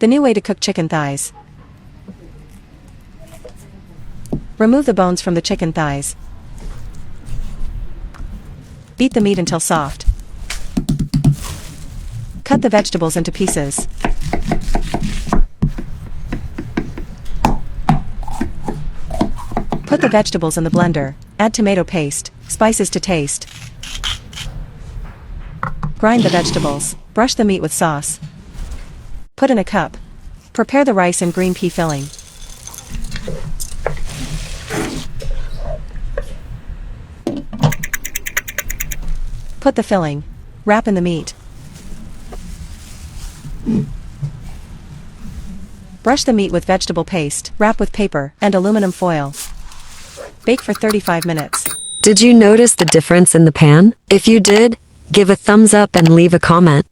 The new way to cook chicken thighs. Remove the bones from the chicken thighs. Beat the meat until soft. Cut the vegetables into pieces. Put the vegetables in the blender, add tomato paste, spices to taste. Grind the vegetables, brush the meat with sauce. Put in a cup. Prepare the rice and green pea filling. Put the filling. Wrap in the meat. Brush the meat with vegetable paste, wrap with paper and aluminum foil. Bake for 35 minutes. Did you notice the difference in the pan? If you did, give a thumbs up and leave a comment.